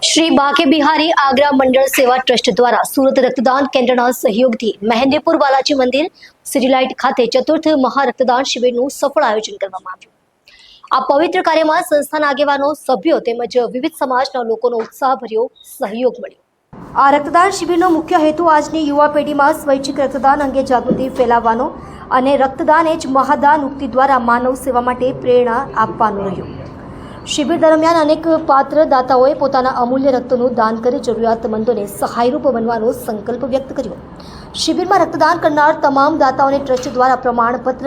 શ્રી બાકે બિહારી આગ્રા મંડળ સેવા ટ્રસ્ટ દ્વારા સુરત રક્તદાન કેન્દ્રના સહયોગથી મહેંદીપુર બાલાજી મંદિર સિટીલાઇટ ખાતે ચતુર્થ મહારક્તદાન શિબિરનું સફળ આયોજન કરવામાં આવ્યું। આ પવિત્ર કાર્યમાં સંસ્થાના આગેવાનો, સભ્યો તેમજ વિવિધ સમાજના લોકોનો ઉત્સાહભર્યો સહયોગ મળ્યો। આ રક્તદાન શિબિરનો મુખ્ય હેતુ આજની યુવા પેઢીમાં સ્વૈચ્છિક રક્તદાન અંગે જાગૃતિ ફેલાવવાનો અને રક્તદાન એ જ મહાદાન ઉક્તિ દ્વારા માનવ સેવા માટે પ્રેરણા આપવાનો રહ્યો। શિબિર દરમિયાન અનેક પાત્ર દાતાઓએ પોતાના અમૂલ્ય રક્તનું દાન કરી જરૂરિયાતમંદોને સહાયરૂપ બનવાનો સંકલ્પ વ્યક્ત કર્યો। શિબિરમાં રક્તદાન કરનાર તમામ દાતાઓને ટ્રસ્ટ દ્વારા પ્રમાણપત્ર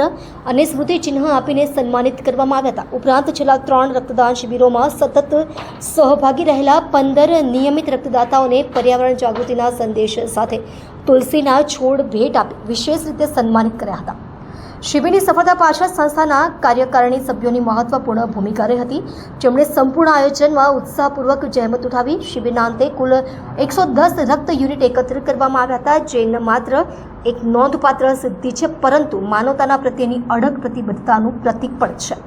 અને સ્મૃતિ ચિહ્ન આપીને સન્માનિત કરવામાં આવ્યા હતા। ઉપરાંત છેલ્લા 3 રક્તદાન શિબિરોમાં સતત સહભાગી રહેલા 15 નિયમિત રક્તદાતાઓને પર્યાવરણ જાગૃતિના સંદેશ સાથે તુલસીના છોડ ભેટ આપી વિશેષ રીતે સન્માનિત કર્યા હતા। શિબિરની સફળતા પાછળ સંસ્થાના કાર્યકારિણી સભ્યોની મહત્વપૂર્ણ ભૂમિકા રહી હતી, જેમણે સંપૂર્ણ આયોજનમાં ઉત્સાહપૂર્વક જહેમત ઉઠાવી। શિબિરના અંતે કુલ 110 રક્ત યુનિટ એકત્ર કરવામાં આવ્યા હતા, જે ન માત્ર એક નોંધપાત્ર સિદ્ધિ છે, પરંતુ માનવતાના પ્રત્યેની અડગ પ્રતિબદ્ધતાનું પ્રતીક પણ છે।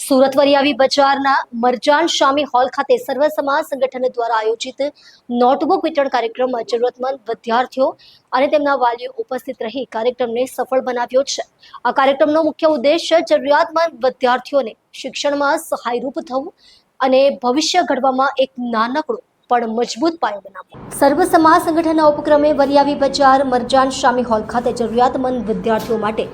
સુરત વરિયાવી બજારના મરજાન શામી હોલ ખાતે સર્વ સમાજ સંગઠન દ્વારા આયોજિત નોટબુક વિતરણ કાર્યક્રમમાં જરૂરતમંદ વિદ્યાર્થીઓ અને તેમના વાલીઓ ઉપસ્થિત રહી કાર્યક્રમને સફળ બનાવ્યો છે। આ કાર્યક્રમનો મુખ્ય ઉદ્દેશ્ય જરૂરિયાતમંદ વિદ્યાર્થીઓને શિક્ષણમાં સહાયરૂપ થવું અને ભવિષ્ય ઘડવામાં એક નાનકડો પણ મજબૂત પાયો બનાવવો। સર્વ સમાજ સંગઠનના ઉપક્રમે વરિયાવી બજાર મરજાન શામી હોલ ખાતે જરૂરિયાતમંદ વિદ્યાર્થીઓ માટે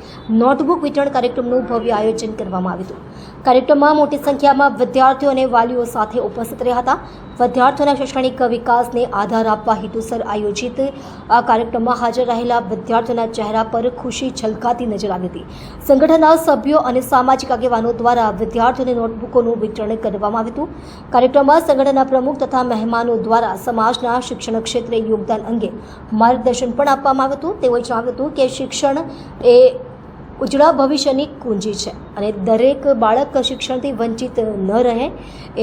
નોટબુક વિતરણ કાર્યક્રમનું ભવ્ય આયોજન કરવામાં આવ્યું હતું। કાર્યક્રમમાં મોટી સંખ્યામાં વિદ્યાર્થીઓ અને વાલીઓ સાથે ઉપસ્થિત રહ્યા હતા। વિદ્યાર્થીઓના શૈક્ષણિક વિકાસને આધાર આપવા હેતુસર આયોજિત આ કાર્યક્રમમાં હાજર રહેલા વિદ્યાર્થીઓના ચહેરા પર ખુશી છલકાતી નજર આવી હતી। સંગઠનના સભ્યો અને સામાજિક આગેવાનો દ્વારા વિદ્યાર્થીઓને નોટબુકોનું વિતરણ કરવામાં આવ્યું હતું। કાર્યક્રમમાં સંગઠનના પ્રમુખ તથા મહેમાનો દ્વારા સમાજના શિક્ષણ ક્ષેત્રે યોગદાન અંગે માર્ગદર્શન પણ આપવામાં આવ્યું હતું। તેઓએ જણાવ્યું હતું કે શિક્ષણ એ ઉજળા ભવિષ્યની કુંજી છે અને દરેક બાળક શિક્ષણથી વંચિત ન રહે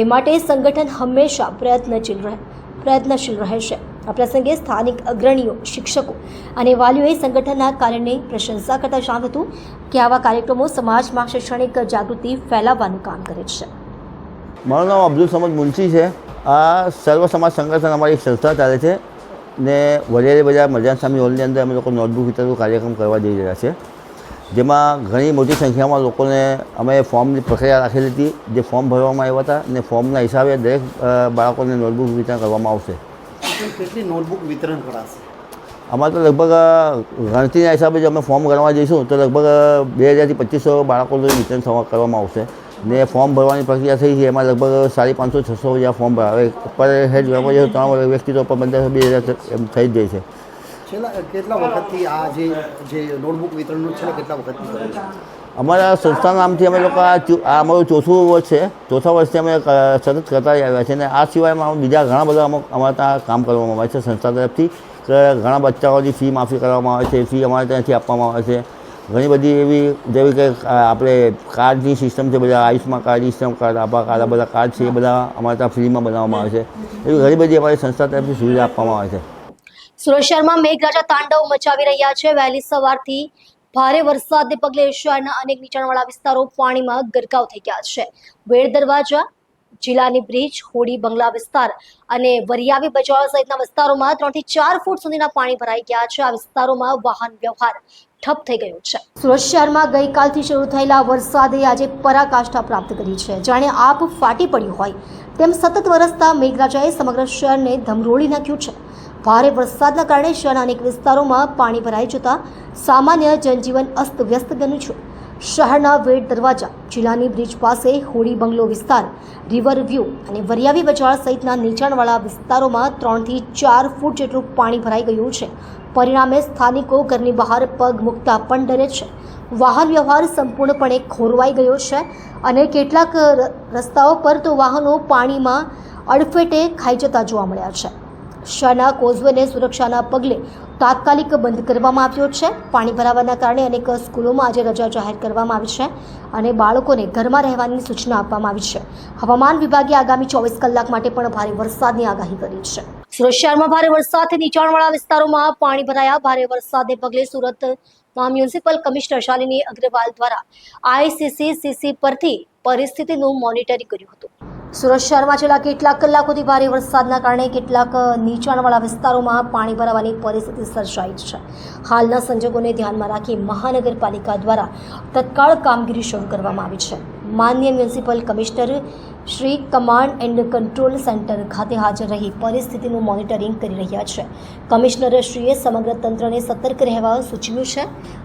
એ માટે સંગઠન હંમેશા પ્રયત્નશીલ રહેશે। આ પ્રસંગે સ્થાનિક અગ્રણીઓ, શિક્ષકો અને વાલીઓએ સંગઠનના કાર્યની પ્રશંસા કરતા જણાવ્યું હતું કે આવા કાર્યક્રમો સમાજમાં શૈક્ષણિક જાગૃતિ ફેલાવવાનું કામ કરે છે। મારું નામ અબ્દુલ સમદ મુનશી છે। આ સર્વ સમાજ સંગઠન અમારી એક સંસ્થા ચાલે છે ને વરિયાવી બજાર મરજાન શામી હોલની અંદર અમે લોકો નોટબુક વિતરણનો કાર્યક્રમ કરવા જઈ રહ્યા છે, જેમાં ઘણી મોટી સંખ્યામાં લોકોને અમે ફોર્મની પ્રક્રિયા રાખેલી હતી, જે ફોર્મ ભરવામાં આવ્યા હતા અને ફોર્મના હિસાબે દરેક બાળકોને નોટબુક વિતરણ કરવામાં આવશે। કેટલી નોટબુક વિતરણ કરાશે? અમારે તો લગભગ ગણતરીના હિસાબે જો અમે ફોર્મ ગણવા જઈશું તો લગભગ 2000 થી 2500 બાળકોનું વિતરણ કરવામાં આવશે ને ફોર્મ ભરવાની પ્રક્રિયા થઈ છે, એમાં લગભગ 550-600 જેવા ફોર્મ ભરાવે પર હેડ જોવા જઈએ 3 વ્યક્તિત્વ પર 1500-2000 એમ થઈ જ જાય છે। છેલ્લા કેટલા વખતથી આ જે નોટબુક વિતરણનું છેલ્લા કેટલા વખતથી કરો છો? અમારા સંસ્થાના નામથી અમે લોકો આ અમારું 4થું વર્ષ છે। 4થા વર્ષથી અમે સતત કરતા આવ્યા છે અને આ સિવાયમાં બીજા ઘણા બધા અમારે ત્યાં કામ કરવામાં આવે છે સંસ્થા તરફથી। ઘણા બચ્ચાઓની ફી માફી કરવામાં આવે છે, ફી અમારે ત્યાંથી આપવામાં આવે છે। ઘણી બધી એવી જેવી કે આપણે કાર્ડની સિસ્ટમ છે, બધા આયુષ્માન કાર્ડ, ઈશ્રમ કાર્ડ, આભા કાર્ડ, આ બધા કાર્ડ છે એ બધા અમારે ત્યાં ફ્રીમાં બનાવવામાં આવે છે। એવી ઘણી બધી અમારી સંસ્થા તરફથી સુવિધા આપવામાં આવે છે। સુરત શહેરમાં મેઘરાજા તાંડવ મચાવી રહ્યા છે। વહેલી સવારથી ભારે વરસાદને પગલે શહેરના અનેક નીચાણવાળા વિસ્તારો પાણીમાં ગરકાવ થઈ ગયા છે। વેડ દરવાજા, જિલ્લાની બ્રિજ, હોડી બંગલા વિસ્તાર અને વરિયાવી બજાર સહિતના વિસ્તારોમાં 3 થી 4 ફૂટ સુધીના પાણી ભરાઈ ગયા છે। આ વિસ્તારોમાં વાહન વ્યવહાર ઠપ થઈ ગયો છે। સુરત શહેરમાં ગઈકાલથી શરૂ થયેલા વરસાદે આજે પરાકાષ્ઠા પ્રાપ્ત કરી છે। જાણે આપ ફાટી પડ્યું હોય તેમ સતત વરસતા મેઘરાજાએ સમગ્ર શહેરને ધમરોળી નાખ્યું છે। ભારે વરસાદના કારણે શહેરના અનેક વિસ્તારોમાં પાણી ભરાઈ જતા સામાન્ય જનજીવન અસ્તવ્યસ્ત બન્યું છે। શહેરના વેડ દરવાજા, જિલ્લાની બ્રિજ પાસે હોડી બંગલો વિસ્તાર, રિવર વ્યૂ અને વરિયાવી બજાર સહિતના નીચાણવાળા વિસ્તારોમાં 3 થી 4 ફૂટ જેટલું પાણી ભરાઈ ગયું છે। પરિણામે સ્થાનિકો ઘરની બહાર પગ મૂકતા પણ ડરે છે। વાહન વ્યવહાર સંપૂર્ણપણે ખોરવાઈ ગયો છે અને કેટલાક રસ્તાઓ પર તો વાહનો પાણીમાં અડફેટે ખાઈ જતા જોવા મળ્યા છે। શહેરના કોઝવેને સુરક્ષાના પગલે તાત્કાલિક બંધ કરવામાં આવ્યો છે। પાણી ભરાવાના કારણે અનેક સ્કૂલોમાં આજે રજા જાહેર કરવામાં આવી છે અને બાળકોને ઘરમાં રહેવાની સૂચના આપવામાં આવી છે। હવામાન વિભાગે આગામી 24 કલાક માટે પણ ભારે વરસાદની આગાહી કરી છે। સુરત શહેરમાં ભારે વરસાદથી નીચાણવાળા વિસ્તારોમાં પાણી ભરાયા। ભારે વરસાદને પગલે સુરતમાં મ્યુનિસિપલ કમિશનર શાલિની અગ્રવાલ દ્વારા ICCCC પરથી પરિસ્થિતિનું મોનિટરિંગ કર્યું હતું। સુરત શહેરમાં છેલ્લા કેટલાક કલાકોથી ભારે વરસાદના કારણે કેટલાક નીચાણવાળા વિસ્તારોમાં પાણી ભરાવાની પરિસ્થિતિ સર્જાઈ છે. હાલના સંજોગોને ધ્યાનમાં રાખી મહાનગરપાલિકા દ્વારા તત્કાળ કામગીરી શરૂ કરવામાં આવી છે. માનનીય municipal commissioner Shri command and control centre ખાતે હાજર રહી પરિસ્થિતિનું મોનિટરિંગ કરી રહ્યા છે. કમિશનરશ્રીએ સમગ્ર તંત્રને સતર્ક રહેવા સૂચવ્યું છે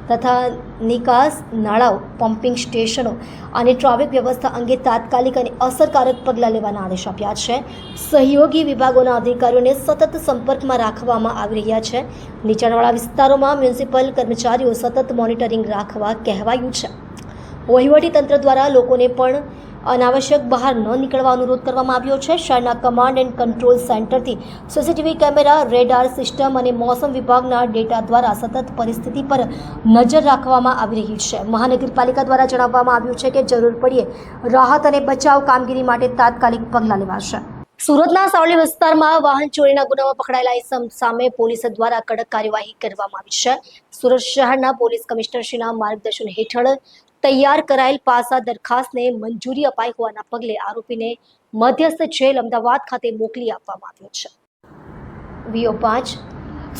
તથા નિકાસ નાળાઓ, પમ્પિંગ સ્ટેશનો અને ટ્રાફિક વ્યવસ્થા અંગે તાત્કાલિક અને અસરકારક પગલાં લેવાના આદેશ આપ્યા છે. સહયોગી વિભાગોના અધિકારીઓને સતત સંપર્કમાં રાખવામાં આવી રહ્યા છે. નીચાણવાળા વિસ્તારોમાં મ્યુનિસિપલ કર્મચારીઓ સતત મોનિટરિંગ રાખવા કહેવાયું છે. વહીવટી તંત્ર દ્વારા લોકોને પણ અનાવશ્યક બહાર ન નીકળવા અનુરોધ કરવામાં આવ્યો છે. શહેરના કમાન્ડ એન્ડ કંટ્રોલ સેન્ટરથી સીસીટીવી કેમેરા, રેડાર સિસ્ટમ અને મોસમ વિભાગના ડેટા દ્વારા સતત પરિસ્થિતિ પર નજર રાખવામાં આવી રહી છે. મહાનગરપાલિકા દ્વારા જણાવવામાં આવ્યું છે કે જરૂર પડ્યે રાહત અને બચાવ કામગીરી માટે તાત્કાલિક પગલાં લેવાશે. સુરતના સાવલી વિસ્તારમાં વાહન ચોરીના ગુનામાં પકડાયેલા ઇસમ સામે પોલીસ દ્વારા કડક કાર્યવાહી કરવામાં આવી છે. સુરત શહેરના પોલીસ કમિશનરશ્રીના માર્ગદર્શન હેઠળ તૈયાર કરાયેલ પાસા દરખાસ્તને મંજૂરી અપાઈ હોવાના પગલે આરોપીને મધ્યસ્થ જેલ અમદાવાદ ખાતે મોકલી આપવામાં આવ્યો છે. VO5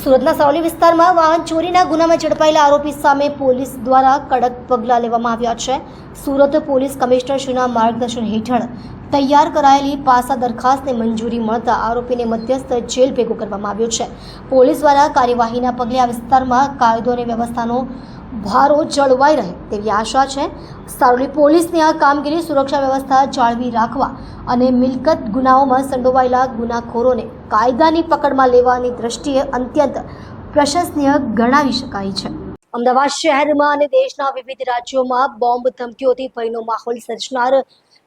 સુરતના સાવલી વિસ્તારમાં વાહન ચોરીના ગુનામાં ઝડપાયેલા આરોપી સામે પોલીસ દ્વારા કડક પગલાં લેવામાં આવ્યા છે. સુરત પોલીસ કમિશનરશ્રીના માર્ગદર્શન હેઠળ તૈયાર કરાયેલી પાસા દરખાસ્તને મંજૂરી મળતા આરોપીને મધ્યસ્થ જેલ ભેગો કરવામાં આવ્યો છે. પોલીસ દ્વારા કાર્યવાહીના પગલે આ વિસ્તારમાં કાયદો અને વ્યવસ્થાનો ભારો જળવાઈ રહે તેવી આશા છે. સાવલી પોલીસની આ કામગીરી સુરક્ષા વ્યવસ્થા જાળવી રાખવા અને મિલકત ગુનાઓમાં સંડોવાયેલા ગુનાખોરોને કાયદાની પકડમાં લેવાની દ્રષ્ટિએ અત્યંત પ્રશંસનીય ગણાવી શકાય છે. અમદાવાદ શહેરમાં અને દેશના વિવિધ રાજ્યોમાં બોમ્બ ધમકીઓથી ભયનો માહોલ સર્જનાર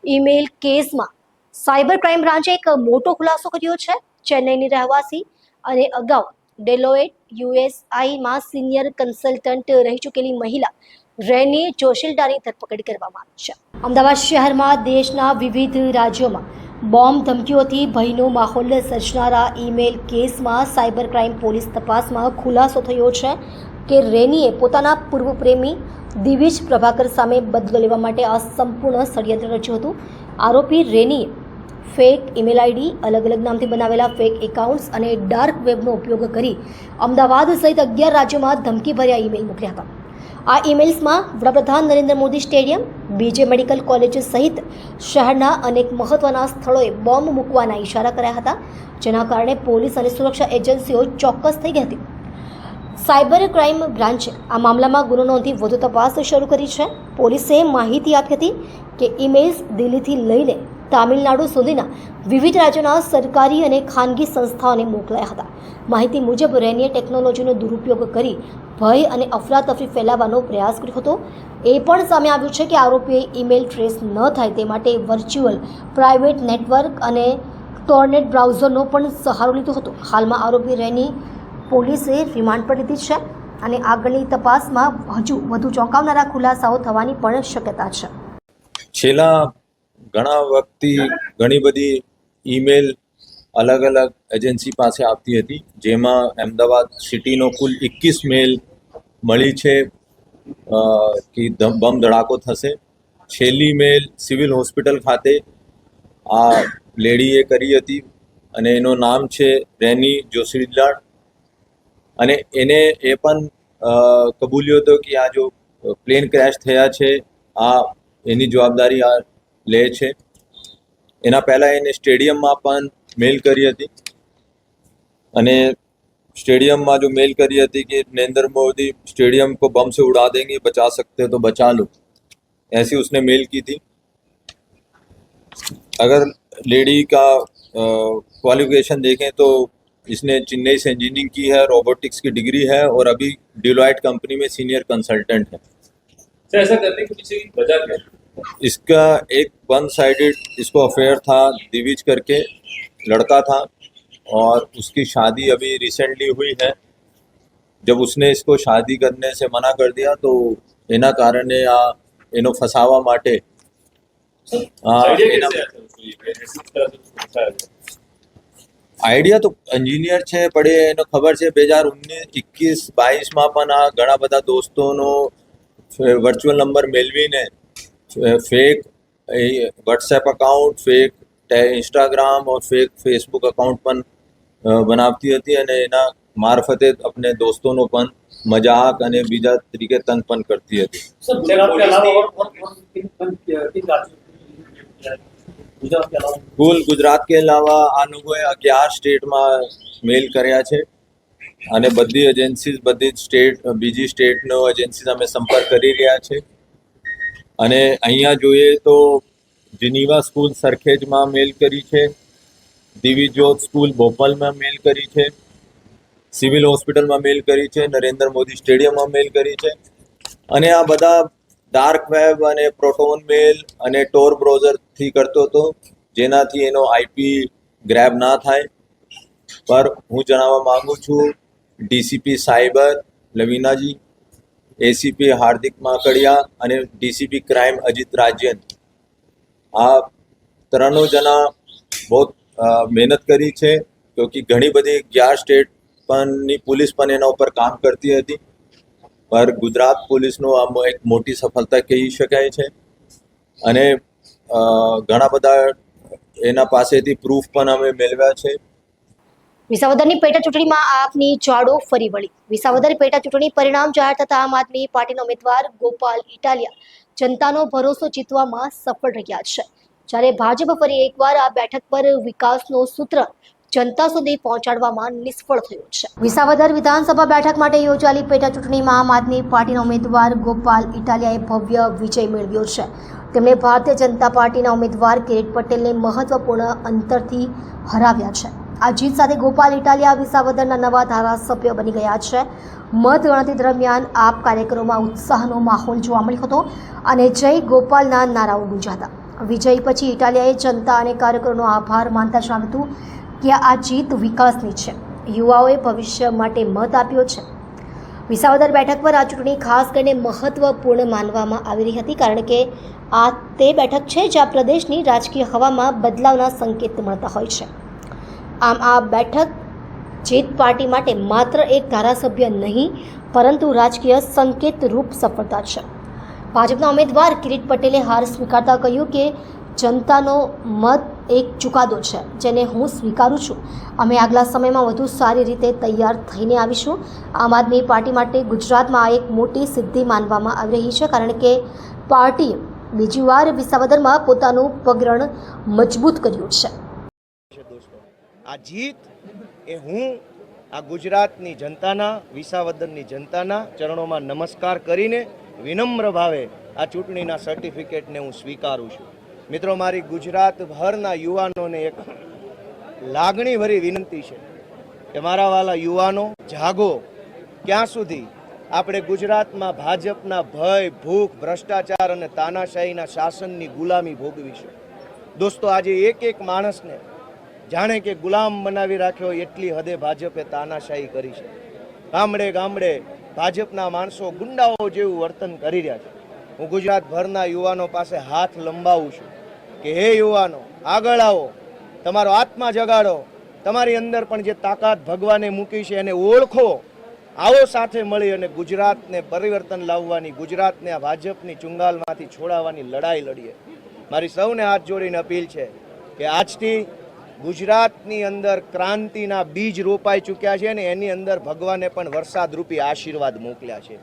ઈમેલ કેસમાં સાયબર ક્રાઇમ બ્રાન્ચે એક મોટો ખુલાસો કર્યો છે. ચેન્નઈની રહેવાસી અને અગાઉ ડેલોઇટ USIમાં સિનિયર કન્સલ્ટન્ટ રહી ચૂકેલી મહિલા રેની જોશિલ્ડાની ધરપકડ કરવામાં આવી છે. અમદાવાદ શહેરમાં દેશના વિવિધ રાજ્યોમાં બોમ્બ ધમકીઓથી ભયનો માહોલ સર્જનારા ઈમેલ કેસમાં સાયબર ક્રાઇમ પોલીસ તપાસમાં ખુલાસો થયો છે કે રેનીએ પોતાના પૂર્વ પ્રેમી દિવિજ પ્રભાકર સામે બદલો લેવા માટે આ સંપૂર્ણ ષડયંત્ર રચ્યું હતું. આરોપી રેનીએ ફેક ઈમેલ આઈડી, અલગ અલગ નામથી બનાવેલા ફેક એકાઉન્ટ્સ અને ડાર્ક વેબનો ઉપયોગ કરી અમદાવાદ સહિત 11 રાજ્યોમાં ધમકીભર્યા ઈમેલ મોકલ્યા હતા. આ ઈમેલ્સમાં વડાપ્રધાન Narendra Modi stadium, BJ medical college સહિત શહેરના અનેક મહત્વના સ્થળોએ બોમ્બ મૂકવાના ઇશારા કર્યા હતા, જેના કારણે પોલીસ અને સુરક્ષા એજન્સીઓ ચોક્કસ થઈ ગઈ હતી. સાયબર ક્રાઇમ બ્રાન્ચે આ મામલામાં ગુનો નોંધી વધુ તપાસ શરૂ કરી છે. પોલીસે માહિતી આપી હતી કે ઈમેલ્સ દિલ્હીથી લઈને તામિલનાડુ સુધીના વિવિધ રાજ્યોના સરકારી અને ખાનગી સંસ્થાઓને મોકલાયા હતા. માહિતી મુજબ રેનીએ ટેકનોલોજીનો દુરુપયોગ કરી ભય અને અફરાતફરી ફેલાવવાનો પ્રયાસ કર્યો હતો. એ પણ સામે આવ્યું છે કે આરોપીએ ઈમેલ ટ્રેસ ન થાય તે માટે વર્ચ્યુઅલ પ્રાઇવેટ નેટવર્ક અને ટોરનેટ બ્રાઉઝરનો પણ સહારો લીધો હતો. હાલમાં આરોપી રેની પોલીસે રિમાન્ડ પર લીધી છે અને આગળની તપાસમાં હજુ વધુ ચોંકાવનારા ખુલાસાઓ થવાની પણ શક્યતા છે. છેલ્લા ઘણા વખતથી ઘણી બધી ઈમેલ અલગ અલગ એજન્સી પાસે આવતી હતી, જેમાં અમદાવાદ સિટીનો કુલ 21 મેલ મળી છે કે બમ ધડાકો થશે. છેલ્લી મેલ સિવિલ હોસ્પિટલ ખાતે આ લેડીએ કરી હતી અને એનું નામ છે રેની જોશિલ્ડા, અને એને એ પણ કબૂલ્યો હતો કે આ જો પ્લેન ક્રેશ થયા છે આ એની જવાબદારી આ લે છે. એના પહેલાં એને સ્ટેડિયમમાં પણ મેલ કરી હતી અને स्टेडियम में जो मेल करी थी कि नरेंद्र मोदी स्टेडियम को बम से उड़ा देंगे, बचा सकते तो बचा लो, ऐसी उसने मेल की थी. अगर लेडी का क्वालिफिकेशन देखें तो इसने चेन्नई से इंजीनियरिंग की है, रोबोटिक्स की डिग्री है और अभी डिलॉयट कंपनी में सीनियर कंसल्टेंट है. तो ऐसा करने के पीछे की वजह क्या है? इसका एक वन साइडेड इसको अफेयर था, दिविज करके लड़का था और उसकी शादी अभी रिसेंटली हुई है. जब उसने इसको शादी करने से मना कर दिया तो एना कारणे आ एनो फसावा माटे आइडिया तो इंजीनियर है पड़े एनो खबर है 2019-21-22 में पण आ घणा बधा दोस्तोनो वर्चुअल नंबर मेलवीने fake WhatsApp account, fake Instagram और फेसबुक अकाउंट પણ બનાવતી હતી અને એના મારફતે अपने दोस्तों પણ મજાક અને બીજા તરીકે તંગ પણ કરતી હતી. सर गुजरात के अलावा और किन राज्यों गुजरात के अलावा કુલ ગુજરાત કે અલાવા આ લોકોએ 11 સ્ટેટમાં મેલ કર્યા છે અને બધી એજન્સીઝ બધી સ્ટેટ બીજી સ્ટેટનો એજન્સીઝ અમે સંપર્ક કરી રહ્યા છે અને અહીંયા જોઈએ તો જીનીવા સ્કૂલ સરખેજમાં મેલ કરી છે, દિવ્યજ્યોત સ્કૂલ ભોપાલમાં મેલ કરી છે, સિવિલ હોસ્પિટલમાં મેલ કરી છે, નરેન્દ્ર મોદી સ્ટેડિયમમાં મેલ કરી છે અને આ બધા ડાર્ક વેબ અને પ્રોટોન મેલ અને ટોર બ્રાઉઝરથી કરતો હતો જેનાથી એનો આઈપી ગ્રેબ ના થાય. પર હું જણાવવા માંગુ છું ડીસીપી સાયબર લવીનાજી, એસીપી હાર્દિક માકડિયા અને ડીસીપી ક્રાઇમ અજીત રાજ્યન આ ત્રણો જણા બહુ મહેનત કરી છે क्योंकि ઘણી બધી 11 સ્ટેટ પણની પોલીસ પણ એના ઉપર કામ કરતી હતી પર ગુજરાત પોલીસનો આ એક મોટી સફળતા કહી શકાય છે અને ઘણા બધા એના પાસેથી પ્રૂફ પણ અમે મેળવ્યા છે. વિસાવદરની પેટા ચૂંટણીમાં આપની ચાડો ફરી વળી. વિસાવદર પેટા ચૂંટણી પરિણામ જાહેર થતા આમ આદમી પાર્ટીના ઉમેદવાર ગોપાલ ઇટાલિયા જનતાનો ભરોસો જીતવામાં સફળ રહ્યા છે, જ્યારે ભાજપ ફરી એકવાર આ બેઠક પર વિકાસનો સૂત્ર જનતા સુધી પહોંચાડવામાં નિષ્ફળ થયો છે. વિસાવદર વિધાનસભા બેઠક માટે યોજાયેલી પેટા ચૂંટણીમાં આમ આદમી પાર્ટીના ઉમેદવાર ગોપાલ ઇટાલિયાએ ભવ્ય વિજય મેળવ્યો છે. તેમણે ભારતીય જનતા પાર્ટીના ઉમેદવાર કિરીટ પટેલને મહત્વપૂર્ણ અંતરથી હરાવ્યા છે. આ જીત સાથે ગોપાલ ઇટાલિયા વિસાવદરના નવા ધારાસભ્ય બની ગયા છે. મતગણતરી દરમિયાન આપ કાર્યકરોમાં ઉત્સાહનો માહોલ જોવા મળ્યો હતો અને જય ગોપાલના નારાઓ ગુંજાતા. વિજય પછી ઇટાલિયાએ જનતા અને કાર્યકરોનો આભાર માનતા જણાવ્યું હતું કે આ જીત વિકાસની છે, યુવાઓએ ભવિષ્ય માટે મત આપ્યો છે. વિસાવદર બેઠક પર આ ચૂંટણી ખાસ કરીને મહત્વપૂર્ણ માનવામાં આવી રહી હતી કારણ કે આ તે બેઠક છે જ્યાં પ્રદેશની રાજકીય હવામાં બદલાવના સંકેત મળતા હોય છે. આમ આ બેઠક જીત પાર્ટી માટે માત્ર એક ધારાસભ્ય નહીં પરંતુ રાજકીય સંકેતરૂપ સફળતા છે. ભાજપના ઉમેદવાર કિરીટ પટેલે હાર સ્વીકારતા કહ્યું કે જનતાનો મત એક ચુકાદો છે જેને હું સ્વીકારું છું. અમે આગલા સમયમાં વધુ સારી રીતે તૈયાર થઈને આવીશું. આમ આદમી પાર્ટી માટે ગુજરાતમાં આ એક મોટી સિદ્ધિ માનવામાં આવી રહી છે કારણ કે પાર્ટીએ બીજી વાર વિસાવદરમાં પોતાનું પગરણ મજબૂત કર્યું છે. આ જીત એ હું આ ગુજરાતની જનતાના વિસાવદરની જનતાના ચરણોમાં નમસ્કાર કરીને વિનમ્ર ભાવે આ ચૂંટણીના સર્ટિફિકેટને હું સ્વીકારું છું. મિત્રો, મારી ગુજરાતભરના યુવાનોને એક લાગણીભરી વિનંતી છે કે મારા વાલા યુવાનો જાગો. ક્યાં સુધી આપણે ગુજરાતમાં ભાજપના ભય, ભૂખ, ભ્રષ્ટાચાર અને તાનાશાહીના શાસનની ગુલામી ભોગવીશું? દોસ્તો, આજે એક એક માણસને જાણે કે ગુલામ બનાવી રાખ્યો એટલી હદે ભાજપે તાનાશાહી કરી છે. ગામડે ગામડે ભાજપના માણસો ગુંડાઓ જેવું વર્તન કરી રહ્યા છે. હું ગુજરાતભરના યુવાનો પાસે હાથ લંબાવું છું કે હે યુવાનો, આગળ આવો, તમારો આત્મા જગાડો, તમારી અંદર પણ જે તાકાત ભગવાને મૂકી છે એને ઓળખો. આવો સાથે મળી અને ગુજરાતને પરિવર્તન લાવવાની, ગુજરાતને આ ભાજપની ચુંગાલમાંથી છોડાવવાની લડાઈ લડીએ. મારી સૌને હાથ જોડીને અપીલ છે કે આજથી ગુજરાતની અંદર ક્રાંતિના બીજ રોપાઈ ચૂક્યા છે અને એની અંદર ભગવાને પણ વરસાદ રૂપી આશીર્વાદ મોકલ્યા છે.